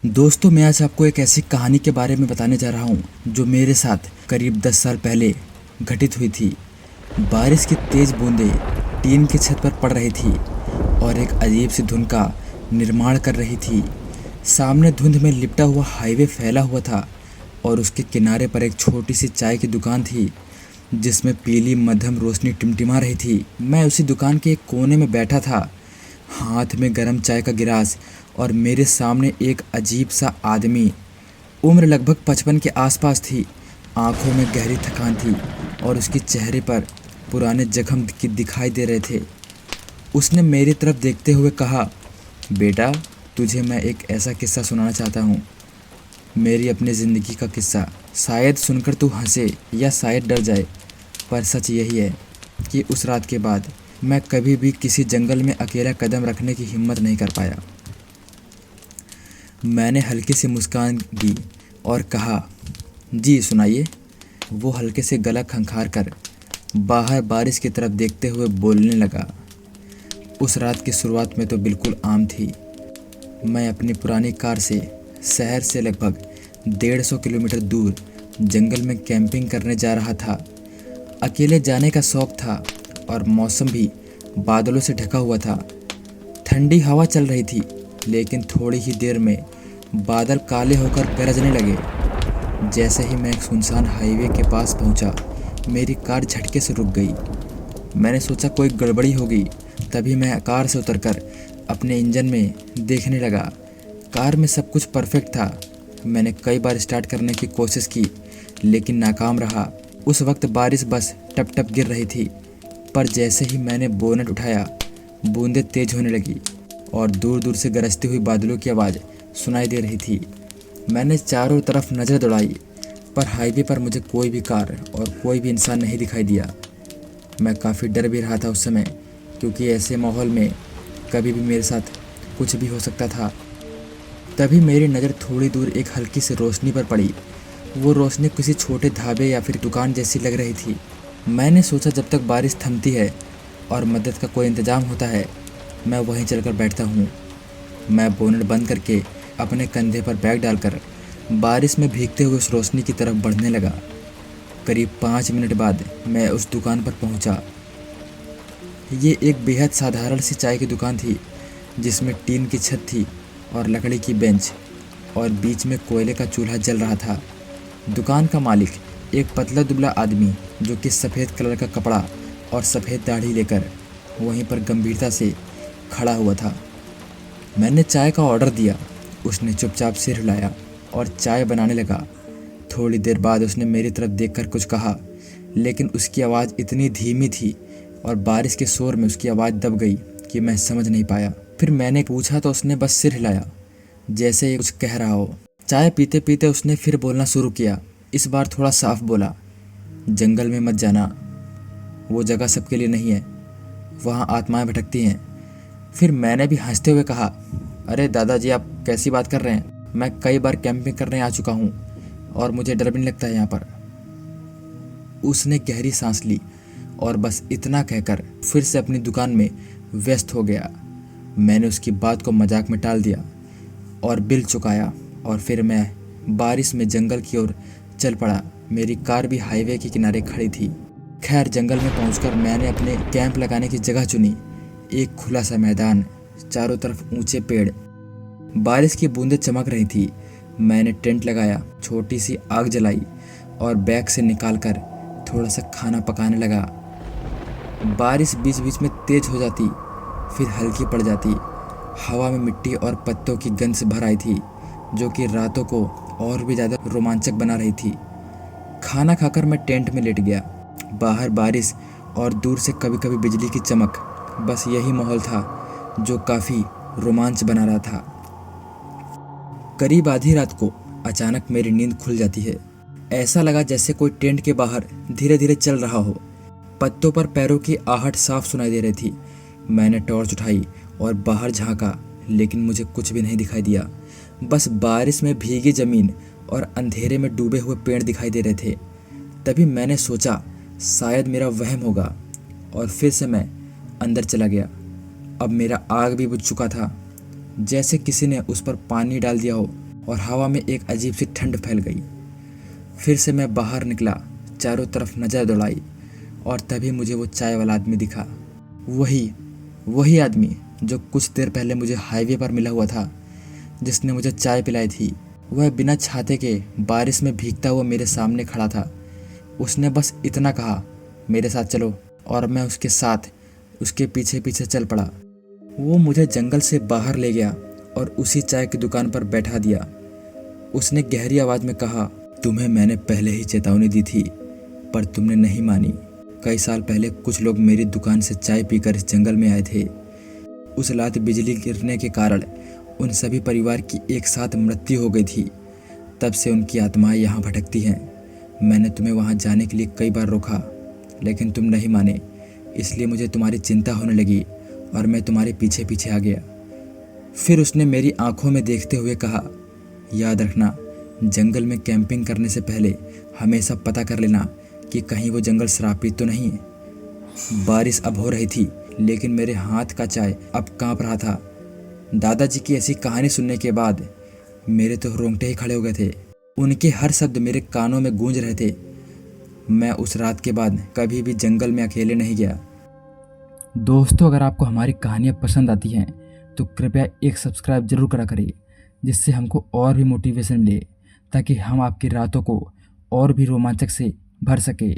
दोस्तों, मैं आज आपको एक ऐसी कहानी के बारे में बताने जा रहा हूँ जो मेरे साथ करीब 10 साल पहले घटित हुई थी। बारिश की तेज़ बूंदें टीन की छत पर पड़ रही थी और एक अजीब सी धुन का निर्माण कर रही थी। सामने धुंध में लिपटा हुआ हाईवे फैला हुआ था और उसके किनारे पर एक छोटी सी चाय की दुकान थी जिसमें पीली मध्यम रोशनी टिमटिमा रही थी। मैं उसी दुकान के एक कोने में बैठा था, हाथ में गर्म चाय का गिलास, और मेरे सामने एक अजीब सा आदमी। उम्र लगभग 55 के आसपास थी। आंखों में गहरी थकान थी और उसके चेहरे पर पुराने जख्म दिखाई दे रहे थे। उसने मेरी तरफ देखते हुए कहा, बेटा, तुझे मैं एक ऐसा किस्सा सुनाना चाहता हूँ, मेरी अपनी ज़िंदगी का किस्सा। शायद सुनकर तू हंसे या शायद डर जाए, पर सच यही है कि उस रात के बाद मैं कभी भी किसी जंगल में अकेला कदम रखने की हिम्मत नहीं कर पाया। मैंने हल्की सी मुस्कान दी और कहा, जी सुनाइए। वो हल्के से गला खंखार कर बाहर बारिश की तरफ देखते हुए बोलने लगा। उस रात की शुरुआत में तो बिल्कुल आम थी। मैं अपनी पुरानी कार से शहर से लगभग 150 किलोमीटर दूर जंगल में कैंपिंग करने जा रहा था। अकेले जाने का शौक था और मौसम भी बादलों से ढका हुआ था। ठंडी हवा चल रही थी, लेकिन थोड़ी ही देर में बादल काले होकर गरजने लगे। जैसे ही मैं एक सुनसान हाईवे के पास पहुंचा, मेरी कार झटके से रुक गई। मैंने सोचा कोई गड़बड़ी होगी, तभी मैं कार से उतरकर अपने इंजन में देखने लगा। कार में सब कुछ परफेक्ट था। मैंने कई बार स्टार्ट करने की कोशिश की, लेकिन नाकाम रहा। उस वक्त बारिश बस टप टप गिर रही थी, पर जैसे ही मैंने बोनट उठाया, बूंदें तेज होने लगी और दूर दूर से गरजती हुई बादलों की आवाज़ सुनाई दे रही थी। मैंने चारों तरफ नज़र दौड़ाई, पर हाईवे पर मुझे कोई भी कार और कोई भी इंसान नहीं दिखाई दिया। मैं काफ़ी डर भी रहा था उस समय, क्योंकि ऐसे माहौल में कभी भी मेरे साथ कुछ भी हो सकता था। तभी मेरी नज़र थोड़ी दूर एक हल्की सी रोशनी पर पड़ी। वो रोशनी किसी छोटे ढाबे या फिर दुकान जैसी लग रही थी। मैंने सोचा जब तक बारिश थमती है और मदद का कोई इंतज़ाम होता है, मैं वहीं चलकर बैठता हूँ। मैं बोनट बंद करके अपने कंधे पर बैग डालकर बारिश में भीगते हुए उस रोशनी की तरफ बढ़ने लगा। करीब 5 मिनट बाद मैं उस दुकान पर पहुँचा। ये एक बेहद साधारण सी चाय की दुकान थी, जिसमें टीन की छत थी और लकड़ी की बेंच और बीच में कोयले का चूल्हा जल रहा था। दुकान का मालिक एक पतला दुबला आदमी, जो कि सफ़ेद कलर का कपड़ा और सफ़ेद दाढ़ी लेकर वहीं पर गंभीरता से खड़ा हुआ था। मैंने चाय का ऑर्डर दिया। उसने चुपचाप सिर हिलाया और चाय बनाने लगा। थोड़ी देर बाद उसने मेरी तरफ देखकर कुछ कहा, लेकिन उसकी आवाज़ इतनी धीमी थी और बारिश के शोर में उसकी आवाज़ दब गई कि मैं समझ नहीं पाया। फिर मैंने पूछा तो उसने बस सिर हिलाया, जैसे ये कुछ कह रहा हो। चाय पीते पीते उसने फिर बोलना शुरू किया। इस बार थोड़ा साफ बोला, जंगल में मत जाना, वो जगह सबके लिए नहीं है, वहाँ आत्माएं भटकती हैं। फिर मैंने भी हंसते हुए कहा, अरे दादाजी, आप कैसी बात कर रहे हैं? मैं कई बार कैंपिंग करने आ चुका हूँ और मुझे डर भी नहीं लगता है यहाँ पर। उसने गहरी सांस ली और बस इतना कहकर फिर से अपनी दुकान में व्यस्त हो गया। मैंने उसकी बात को मजाक में टाल दिया और बिल चुकाया और फिर मैं बारिश में जंगल की ओर चल पड़ा। मेरी कार भी हाईवे के किनारे खड़ी थी। खैर, जंगल में पहुंचकर मैंने अपने कैंप लगाने की जगह चुनी। एक खुला सा मैदान, चारों तरफ ऊंचे पेड़, बारिश की बूंदें चमक रही थी। मैंने टेंट लगाया, छोटी सी आग जलाई और बैग से निकालकर थोड़ा सा खाना पकाने लगा। बारिश बीच बीच में तेज हो जाती, फिर हल्की पड़ जाती। हवा में मिट्टी और पत्तों की गंध से भर आई थी, जो कि रातों को और भी ज़्यादा रोमांचक बना रही थी। खाना खाकर मैं टेंट में लेट गया। बाहर बारिश और दूर से कभी कभी बिजली की चमक, बस यही माहौल था जो काफ़ी रोमांच बना रहा था। करीब आधी रात को अचानक मेरी नींद खुल जाती है। ऐसा लगा जैसे कोई टेंट के बाहर धीरे धीरे चल रहा हो। पत्तों पर पैरों की आहट साफ सुनाई दे रही थी। मैंने टॉर्च उठाई और बाहर झांका, लेकिन मुझे कुछ भी नहीं दिखाई दिया। बस बारिश में भीगी ज़मीन और अंधेरे में डूबे हुए पेड़ दिखाई दे रहे थे। तभी मैंने सोचा शायद मेरा वहम होगा, और फिर से मैं अंदर चला गया। अब मेरा आग भी बुझ चुका था, जैसे किसी ने उस पर पानी डाल दिया हो और हवा में एक अजीब सी ठंड फैल गई। फिर से मैं बाहर निकला, चारों तरफ नज़र दौड़ाई और तभी मुझे वो चाय वाला आदमी दिखा। वही आदमी जो कुछ देर पहले मुझे हाईवे पर मिला हुआ था, जिसने मुझे चाय पिलाई थी। वह बिना छाते के बारिश में भीगता हुआ मेरे सामने खड़ा था। उसने बस इतना कहा, मेरे साथ चलो, और मैं उसके साथ उसके पीछे पीछे चल पड़ा। वो मुझे जंगल से बाहर ले गया और उसी चाय की दुकान पर बैठा दिया। उसने गहरी आवाज़ में कहा, तुम्हें मैंने पहले ही चेतावनी दी थी, पर तुमने नहीं मानी। कई साल पहले कुछ लोग मेरी दुकान से चाय पीकर इस जंगल में आए थे। उस रात बिजली गिरने के कारण उन सभी परिवार की एक साथ मृत्यु हो गई थी। तब से उनकी आत्माएं यहाँ भटकती हैं। मैंने तुम्हें वहाँ जाने के लिए कई बार रोका, लेकिन तुम नहीं माने। इसलिए मुझे तुम्हारी चिंता होने लगी और मैं तुम्हारे पीछे पीछे आ गया। फिर उसने मेरी आंखों में देखते हुए कहा, याद रखना, जंगल में कैंपिंग करने से पहले हमेशा पता कर लेना कि कहीं वो जंगल श्रापित तो नहीं है। बारिश अब हो रही थी, लेकिन मेरे हाथ का चाय अब कांप रहा था। दादाजी की ऐसी कहानी सुनने के बाद मेरे तो रोंगटे ही खड़े हो गए थे। उनके हर शब्द मेरे कानों में गूंज रहे थे। मैं उस रात के बाद कभी भी जंगल में अकेले नहीं गया। दोस्तों, अगर आपको हमारी कहानियाँ पसंद आती हैं तो कृपया एक सब्सक्राइब जरूर करा करें, जिससे हमको और भी मोटिवेशन मिले, ताकि हम आपकी रातों को और भी रोमांचक से भर सके।